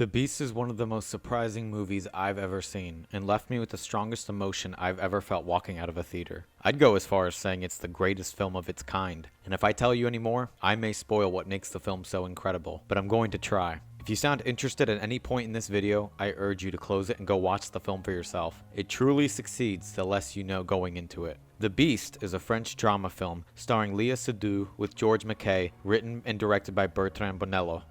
The Beast is one of the most surprising movies I've ever seen, and left me with the strongest emotion I've ever felt walking out of a theater. I'd go as far as saying it's the greatest film of its kind, and if I tell you any more, I may spoil what makes the film so incredible, but I'm going to try. If you sound interested at any point in this video, I urge you to close it and go watch the film for yourself. It truly succeeds the less you know going into it. The Beast is a French drama film starring Léa Seydoux with George MacKay, written and directed by Betrand Bonello.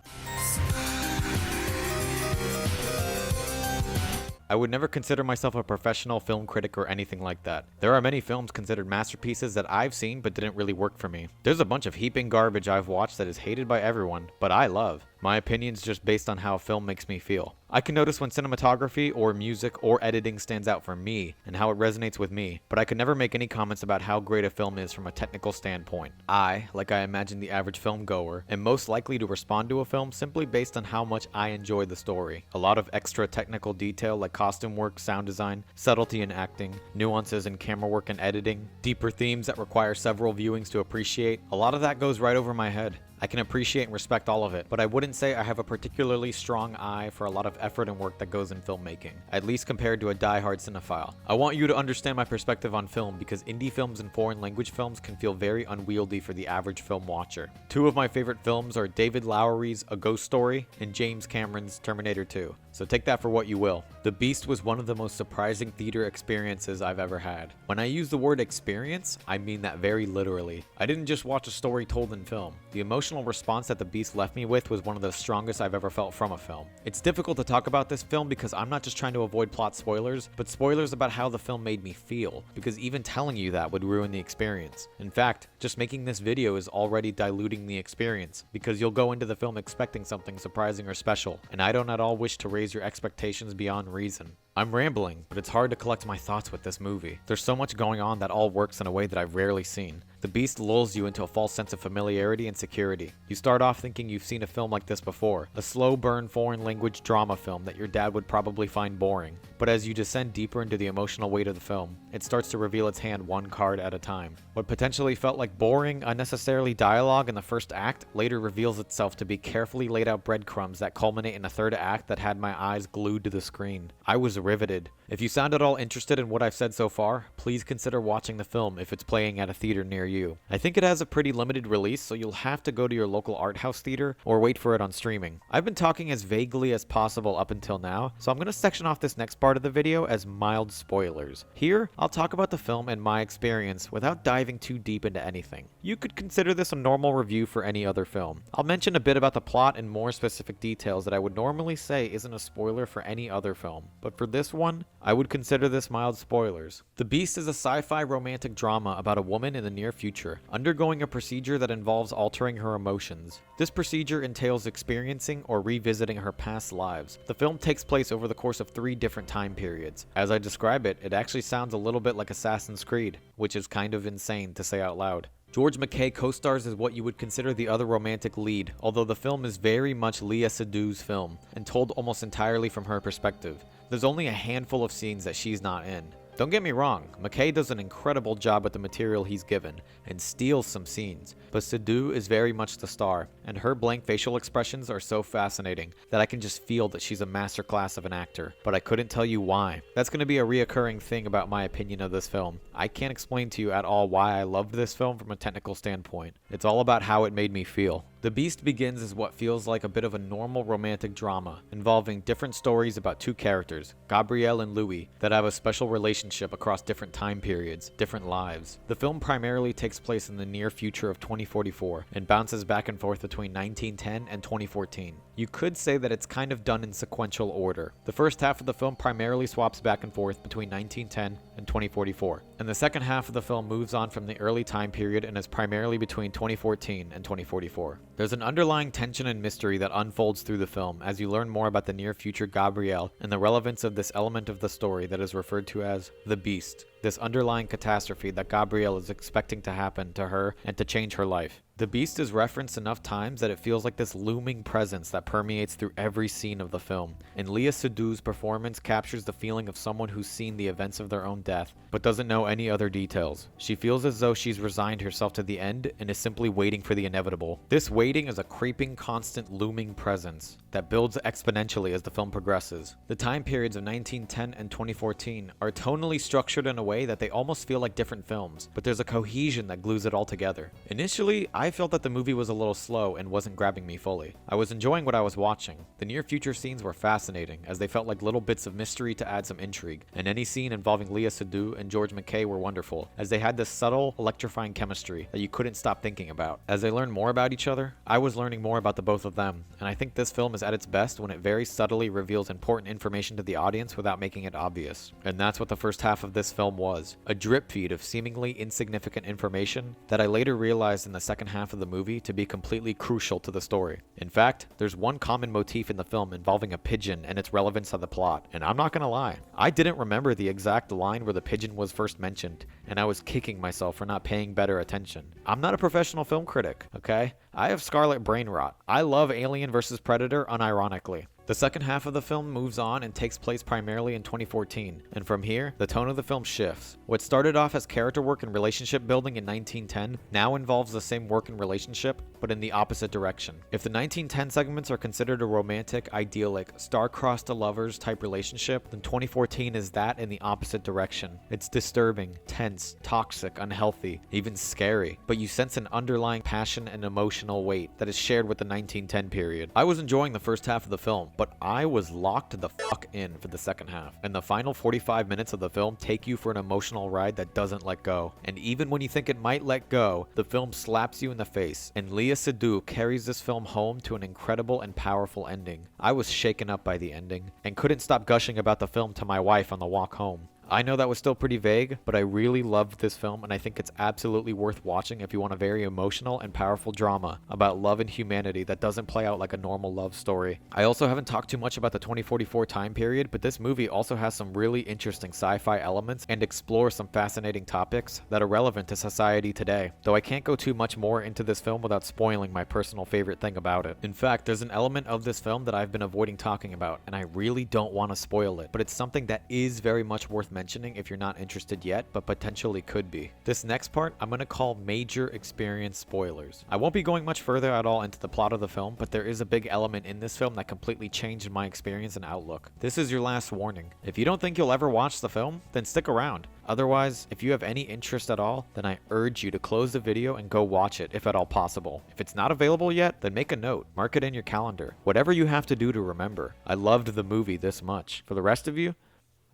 I would never consider myself a professional film critic or anything like that. There are many films considered masterpieces that I've seen but didn't really work for me. There's a bunch of heaping garbage I've watched that is hated by everyone, but I love. My opinion's just based on how a film makes me feel. I can notice when cinematography or music or editing stands out for me and how it resonates with me, but I could never make any comments about how great a film is from a technical standpoint. I, like I imagine the average film goer, am most likely to respond to a film simply based on how much I enjoy the story. A lot of extra technical detail like costume work, sound design, subtlety in acting, nuances in camera work and editing, deeper themes that require several viewings to appreciate, a lot of that goes right over my head. I can appreciate and respect all of it, but I wouldn't say I have a particularly strong eye for a lot of effort and work that goes in filmmaking, at least compared to a die-hard cinephile. I want you to understand my perspective on film because indie films and foreign language films can feel very unwieldy for the average film watcher. Two of my favorite films are David Lowery's A Ghost Story and James Cameron's Terminator 2, so take that for what you will. The Beast was one of the most surprising theater experiences I've ever had. When I use the word experience, I mean that very literally. I didn't just watch a story told in film. The emotional response that The Beast left me with was one of the strongest I've ever felt from a film. It's difficult to talk about this film because I'm not just trying to avoid plot spoilers, but spoilers about how the film made me feel, because even telling you that would ruin the experience. In fact, just making this video is already diluting the experience, because you'll go into the film expecting something surprising or special, and I don't at all wish to raise your expectations beyond reason. I'm rambling, but it's hard to collect my thoughts with this movie. There's so much going on that all works in a way that I've rarely seen. The Beast lulls you into a false sense of familiarity and security. You start off thinking you've seen a film like this before, a slow burn foreign language drama film that your dad would probably find boring. But as you descend deeper into the emotional weight of the film, it starts to reveal its hand one card at a time. What potentially felt like boring, unnecessarily dialogue in the first act later reveals itself to be carefully laid out breadcrumbs that culminate in a third act that had my eyes glued to the screen. I was riveted. If you sound at all interested in what I've said so far, please consider watching the film if it's playing at a theater near you. I think it has a pretty limited release, so you'll have to go to your local art house theater or wait for it on streaming. I've been talking as vaguely as possible up until now, so I'm going to section off this next part of the video as mild spoilers. Here, I'll talk about the film and my experience without diving too deep into anything. You could consider this a normal review for any other film. I'll mention a bit about the plot and more specific details that I would normally say isn't a spoiler for any other film, but for this one, I would consider this mild spoilers. The Beast is a sci-fi romantic drama about a woman in the near future, undergoing a procedure that involves altering her emotions. This procedure entails experiencing or revisiting her past lives. The film takes place over the course of 3 different time periods. As I describe it, it actually sounds a little bit like Assassin's Creed, which is kind of insane to say out loud. George MacKay co-stars as what you would consider the other romantic lead, although the film is very much Léa Seydoux's film, and told almost entirely from her perspective. There's only a handful of scenes that she's not in. Don't get me wrong, MacKay does an incredible job with the material he's given, and steals some scenes, but Seydoux is very much the star, and her blank facial expressions are so fascinating that I can just feel that she's a masterclass of an actor, but I couldn't tell you why. That's going to be a reoccurring thing about my opinion of this film. I can't explain to you at all why I loved this film from a technical standpoint. It's all about how it made me feel. The Beast begins as what feels like a bit of a normal romantic drama, involving different stories about 2 characters, Gabrielle and Louis, that have a special relationship across different time periods, different lives. The film primarily takes place in the near future of 2044, and bounces back and forth between 1910 and 2014. You could say that it's kind of done in sequential order. The first half of the film primarily swaps back and forth between 1910 and 2044, and the second half of the film moves on from the early time period and is primarily between 2014 and 2044. There's an underlying tension and mystery that unfolds through the film as you learn more about the near future Gabrielle and the relevance of this element of the story that is referred to as the Beast. this underlying catastrophe that Gabrielle is expecting to happen to her and to change her life. The beast is referenced enough times that it feels like this looming presence that permeates through every scene of the film, and Léa Seydoux's performance captures the feeling of someone who's seen the events of their own death, but doesn't know any other details. She feels as though she's resigned herself to the end and is simply waiting for the inevitable. This waiting is a creeping, constant, looming presence that builds exponentially as the film progresses. The time periods of 1910 and 2014 are tonally structured in a way that they almost feel like different films, but there's a cohesion that glues it all together. Initially, I felt that the movie was a little slow and wasn't grabbing me fully. I was enjoying what I was watching. The near future scenes were fascinating, as they felt like little bits of mystery to add some intrigue, and any scene involving Léa Seydoux and George MacKay were wonderful, as they had this subtle, electrifying chemistry that you couldn't stop thinking about. As they learned more about each other, I was learning more about the both of them, and I think this film is at its best when it very subtly reveals important information to the audience without making it obvious. And that's what the first half of this film was, a drip feed of seemingly insignificant information that I later realized in the second half of the movie to be completely crucial to the story. In fact, there's one common motif in the film involving a pigeon and its relevance to the plot, and I'm not gonna lie, I didn't remember the exact line where the pigeon was first mentioned, and I was kicking myself for not paying better attention. I'm not a professional film critic, okay? I have scarlet brain rot. I love Alien vs. Predator unironically. The second half of the film moves on and takes place primarily in 2014, and from here, the tone of the film shifts. What started off as character work and relationship building in 1910 now involves the same work and relationship, but in the opposite direction. If the 1910 segments are considered a romantic, idyllic, star-crossed lovers type relationship, then 2014 is that in the opposite direction. It's disturbing, tense, toxic, unhealthy, even scary, but you sense an underlying passion and emotional weight that is shared with the 1910 period. I was enjoying the first half of the film, but I was locked the fuck in for the second half, and the final 45 minutes of the film take you for an emotional ride that doesn't let go. And even when you think it might let go, the film slaps you in the face, and Léa Seydoux carries this film home to an incredible and powerful ending. I was shaken up by the ending, and couldn't stop gushing about the film to my wife on the walk home. I know that was still pretty vague, but I really loved this film, and I think it's absolutely worth watching if you want a very emotional and powerful drama about love and humanity that doesn't play out like a normal love story. I also haven't talked too much about the 2044 time period, but this movie also has some really interesting sci-fi elements and explores some fascinating topics that are relevant to society today, though I can't go too much more into this film without spoiling my personal favorite thing about it. In fact, there's an element of this film that I've been avoiding talking about, and I really don't want to spoil it, but it's something that is very much worth mentioning if you're not interested yet, but potentially could be. This next part I'm going to call major experience spoilers. I won't be going much further at all into the plot of the film, but there is a big element in this film that completely changed my experience and outlook. This is your last warning. If you don't think you'll ever watch the film, then stick around. Otherwise, if you have any interest at all, then I urge you to close the video and go watch it if at all possible. If it's not available yet, then make a note. Mark it in your calendar. Whatever you have to do to remember. I loved the movie this much. For the rest of you,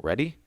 ready?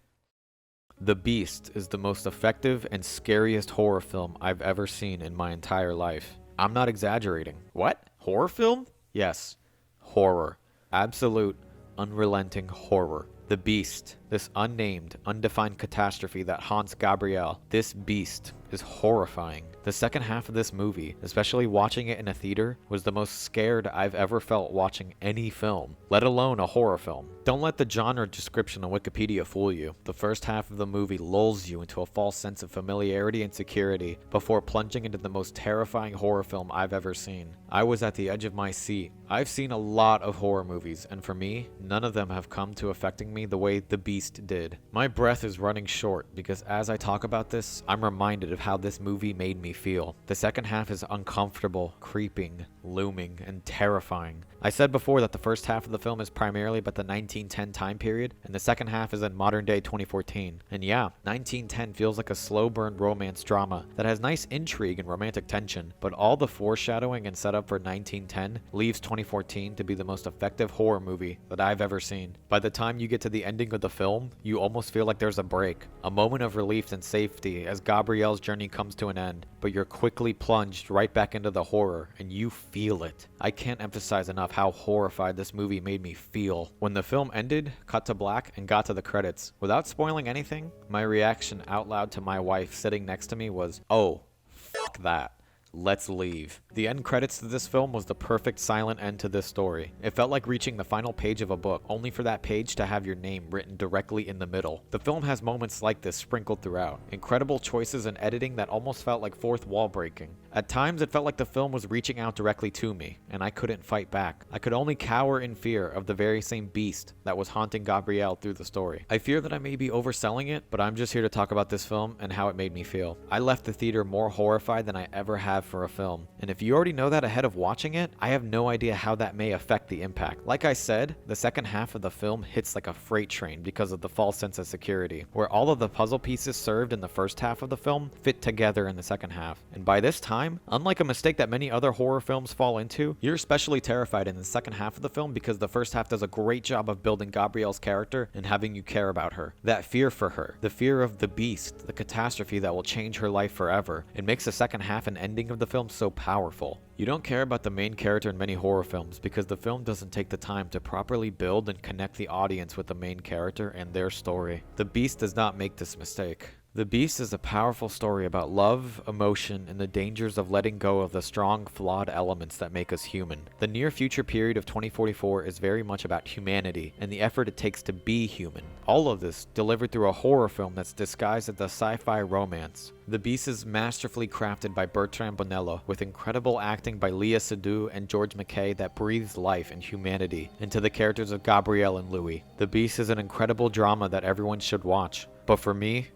The Beast is the most effective and scariest horror film I've ever seen in my entire life. I'm not exaggerating. What? Horror film? Yes. Horror. Absolute, unrelenting horror. The Beast. This unnamed, undefined catastrophe that haunts Gabrielle. This beast is horrifying. The second half of this movie, especially watching it in a theater, was the most scared I've ever felt watching any film, let alone a horror film. Don't let the genre description on Wikipedia fool you. The first half of the movie lulls you into a false sense of familiarity and security before plunging into the most terrifying horror film I've ever seen. I was at the edge of my seat. I've seen a lot of horror movies, and for me, none of them have come to affecting me the way The Beast did. My breath is running short because as I talk about this, I'm reminded of how this movie made me feel. The second half is uncomfortable, creeping, looming, and terrifying. I said before that the first half of the film is primarily about the 1910 time period, and the second half is in modern day 2014. And yeah, 1910 feels like a slow burn romance drama that has nice intrigue and romantic tension, but all the foreshadowing and setup for 1910 leaves 2014 to be the most effective horror movie that I've ever seen. By the time you get to the ending of the film, you almost feel like there's a break, a moment of relief and safety as Gabrielle's journey comes to an end, but you're quickly plunged right back into the horror, and you feel it. I can't emphasize enough how horrified this movie made me feel. When the film ended, cut to black, and got to the credits, without spoiling anything, my reaction out loud to my wife sitting next to me was, "Oh, fuck that." Let's leave. The end credits to this film was the perfect silent end to this story. It felt like reaching the final page of a book, only for that page to have your name written directly in the middle. The film has moments like this sprinkled throughout. Incredible choices in editing that almost felt like fourth wall breaking. At times, it felt like the film was reaching out directly to me, and I couldn't fight back. I could only cower in fear of the very same beast that was haunting Gabrielle through the story. I fear that I may be overselling it, but I'm just here to talk about this film and how it made me feel. I left the theater more horrified than I ever have for a film, and if you already know that ahead of watching it, I have no idea how that may affect the impact. Like I said, the second half of the film hits like a freight train because of the false sense of security, where all of the puzzle pieces served in the first half of the film fit together in the second half. And by this time, unlike a mistake that many other horror films fall into, you're especially terrified in the second half of the film because the first half does a great job of building Gabrielle's character and having you care about her. That fear for her, the fear of the beast, the catastrophe that will change her life forever, it makes the second half and ending of the film so powerful. You don't care about the main character in many horror films because the film doesn't take the time to properly build and connect the audience with the main character and their story. The Beast does not make this mistake. The Beast is a powerful story about love, emotion, and the dangers of letting go of the strong, flawed elements that make us human. The near future period of 2044 is very much about humanity and the effort it takes to be human. All of this delivered through a horror film that's disguised as a sci-fi romance. The Beast is masterfully crafted by Betrand Bonello, with incredible acting by Léa Seydoux and George MacKay that breathes life and humanity into the characters of Gabrielle and Louis. The Beast is an incredible drama that everyone should watch, but for me,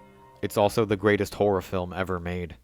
it's also the greatest horror film ever made.